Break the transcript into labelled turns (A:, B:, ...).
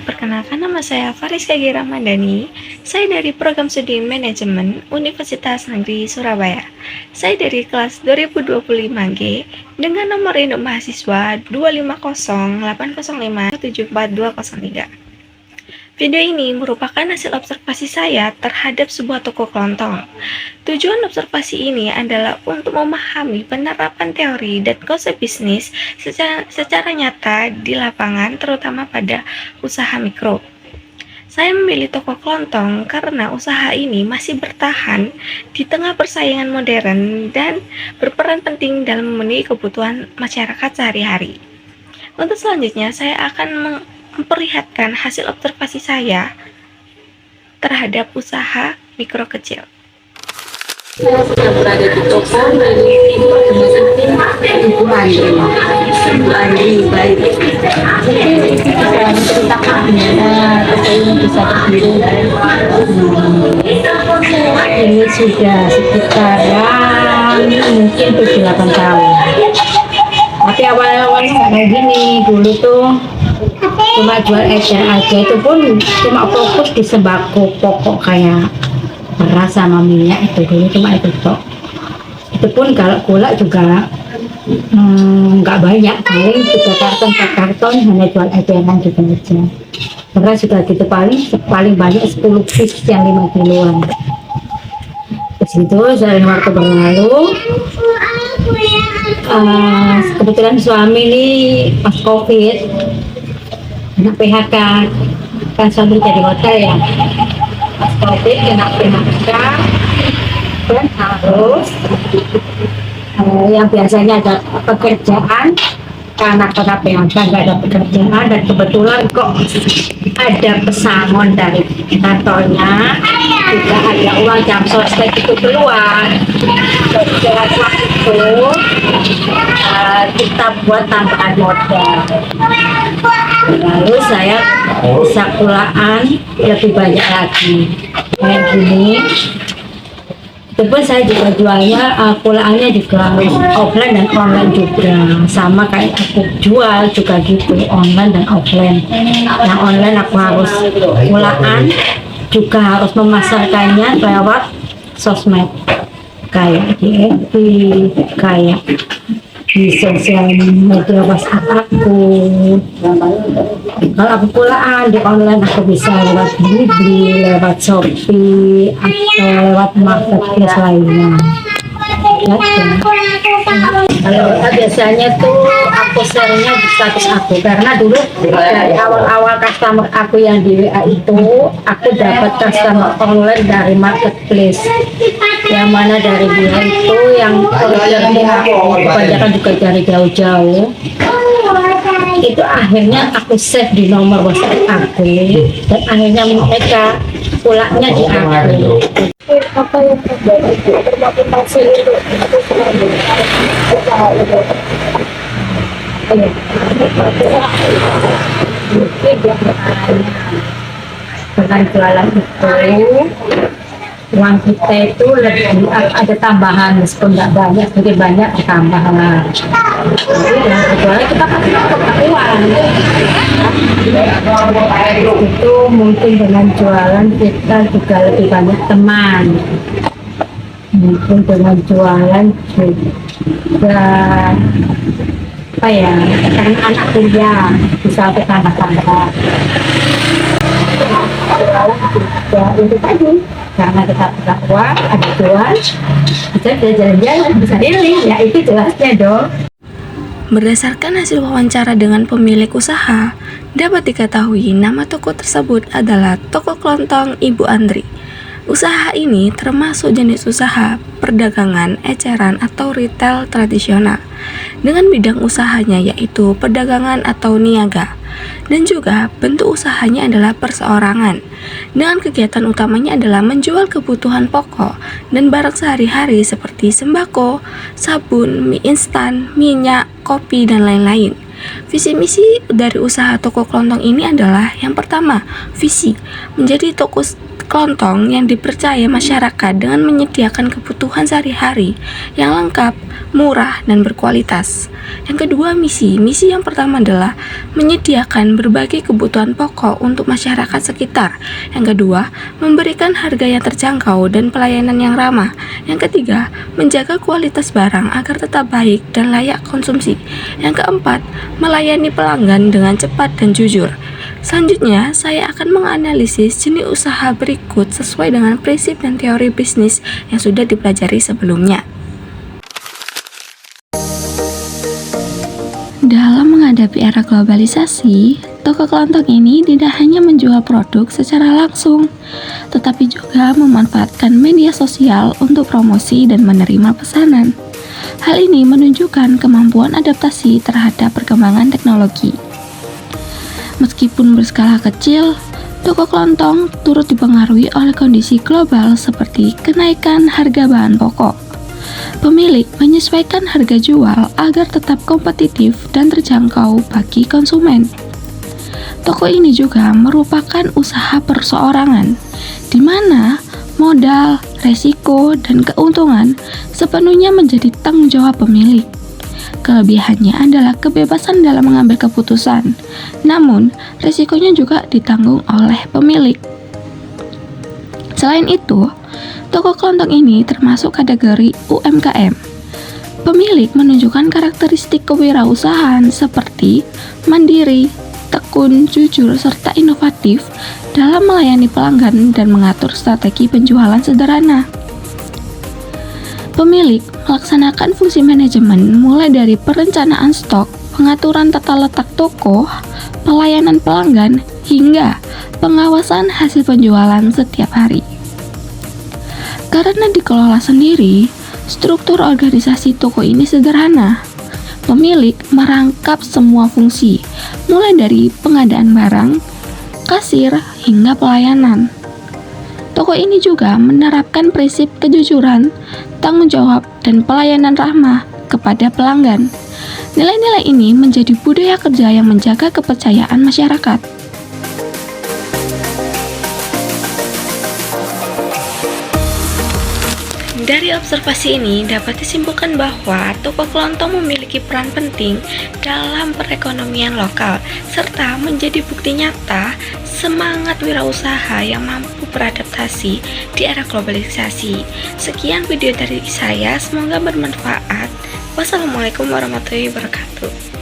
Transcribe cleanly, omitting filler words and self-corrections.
A: Perkenalkan nama saya Fariska Ramadhani. Saya dari Program Studi Manajemen Universitas Negeri Surabaya. Saya dari kelas 2025G dengan nomor induk mahasiswa 25080574203. Video ini merupakan hasil observasi saya terhadap sebuah toko kelontong. Tujuan observasi ini adalah untuk memahami penerapan teori dan konsep bisnis secara nyata di lapangan, terutama pada usaha mikro. Saya memilih toko kelontong karena usaha ini masih bertahan di tengah persaingan modern dan berperan penting dalam memenuhi kebutuhan masyarakat sehari-hari. Untuk selanjutnya, saya akan memperlihatkan hasil observasi saya terhadap usaha mikro kecil.
B: Saya sedang berada di toko Ibu Andri. Ibu Andri, baik. Jadi bisa menceritakan toko ini bisa berdiri. Ini sudah sekitaran mungkin 7-8 tahun. Tapi awal-awal kayak gini, dulu tuh cuma jual ecer aja, itu pun cuma fokus di sembako pokok kayak beras sama minyak, itu dulu cuma itu tok. Itu pun kalau gula juga nggak banyak, paling 3 karton 4 karton, hanya jual eceran gitu aja. Beras juga gitu, paling banyak 10 piece yang 5 kiloan. Terus itu sering waktu berlalu, kebetulan suami ini pas COVID kena PHK, kan suami jadi hotel ya, pas COVID kena PHK dan harus yang biasanya ada pekerjaan, karena PHK nggak ada pekerjaan, dan kebetulan kok ada pesangon dari kantornya, juga ada uang jam sosmed itu keluar. Dalam waktu itu kita buat tambahan modal, lalu saya bisa kulaan lebih banyak lagi kayak gini. Itu pun saya juga jualnya kulaannya juga offline dan online juga, sama kayak aku jual juga gitu, online dan offline. Yang online aku harus kulaan, juga harus memasarkannya lewat sosmed kayak di FB, kayak di sosial media WhatsApp aku. Kalau aku pulaan di online, aku bisa lewat Blibli, lewat Shopee, atau lewat marketplace lainnya. Kalau biasanya tuh aku share-nya di status aku, karena dulu dari awal-awal customer aku yang di WA itu, aku dapat customer online dari marketplace, yang mana dari dia itu yang ordernya kebanyakan juga dari jauh-jauh. Itu akhirnya aku save di nomor WhatsApp aku, dan akhirnya mereka pulangnya di aku. Apa yang termotivasi untuk usaha itu? Dengan jualan itu, uang kita itu lebih ada tambahan, meskipun nggak banyak, sedikit banyak tambahan. Jadi dengan jualan kita pasti dapat uang. Itu mungkin dengan jualan kita juga lebih banyak teman. Mungkin dengan jualan juga apa ya, karena anak kuliah bisa bertambah-tambah. Ya itu tadi, karena kita punya uang, ada jual, bisa jalan-jalan, bisa healing, ya itu jelasnya dong.
A: Berdasarkan hasil wawancara dengan pemilik usaha, dapat diketahui nama toko tersebut adalah Toko Kelontong Ibu Andri. Usaha ini termasuk jenis usaha perdagangan eceran atau retail tradisional, dengan bidang usahanya yaitu perdagangan atau niaga, dan juga bentuk usahanya adalah perseorangan, dengan kegiatan utamanya adalah menjual kebutuhan pokok dan barang sehari-hari seperti sembako, sabun, mie instan, minyak, kopi, dan lain-lain. Visi misi dari usaha toko kelontong ini adalah yang pertama, visi menjadi toko kelontong yang dipercaya masyarakat dengan menyediakan kebutuhan sehari-hari yang lengkap, murah, dan berkualitas. Yang kedua, misi yang pertama adalah menyediakan berbagai kebutuhan pokok untuk masyarakat sekitar. Yang kedua, memberikan harga yang terjangkau dan pelayanan yang ramah. Yang ketiga, menjaga kualitas barang agar tetap baik dan layak konsumsi. Yang keempat, melayani pelanggan dengan cepat dan jujur. Selanjutnya, saya akan menganalisis jenis usaha berikut sesuai dengan prinsip dan teori bisnis yang sudah dipelajari sebelumnya. Dalam menghadapi era globalisasi, toko kelontong ini tidak hanya menjual produk secara langsung, tetapi juga memanfaatkan media sosial untuk promosi dan menerima pesanan. Hal ini menunjukkan kemampuan adaptasi terhadap perkembangan teknologi. Meskipun berskala kecil, toko kelontong turut dipengaruhi oleh kondisi global seperti kenaikan harga bahan pokok. Pemilik menyesuaikan harga jual agar tetap kompetitif dan terjangkau bagi konsumen. Toko ini juga merupakan usaha perseorangan, di mana modal, resiko, dan keuntungan sepenuhnya menjadi tanggung jawab pemilik. Kelebihannya adalah kebebasan dalam mengambil keputusan, namun resikonya juga ditanggung oleh pemilik. Selain itu, toko kelontong ini termasuk kategori UMKM. Pemilik menunjukkan karakteristik kewirausahaan seperti mandiri, tekun, jujur, serta inovatif dalam melayani pelanggan dan mengatur strategi penjualan sederhana. Pemilik melaksanakan fungsi manajemen mulai dari perencanaan stok, pengaturan tata letak toko, pelayanan pelanggan, hingga pengawasan hasil penjualan setiap hari. Karena dikelola sendiri, struktur organisasi toko ini sederhana. Pemilik merangkap semua fungsi, mulai dari pengadaan barang, kasir, hingga pelayanan. Toko ini juga menerapkan prinsip kejujuran, tanggung jawab, dan pelayanan ramah kepada pelanggan. Nilai-nilai ini menjadi budaya kerja yang menjaga kepercayaan masyarakat. Dari observasi ini dapat disimpulkan bahwa toko kelontong memiliki peran penting dalam perekonomian lokal serta menjadi bukti nyata semangat wirausaha yang mampu beradaptasi di era globalisasi. Sekian video dari saya, semoga bermanfaat. Wassalamualaikum warahmatullahi wabarakatuh.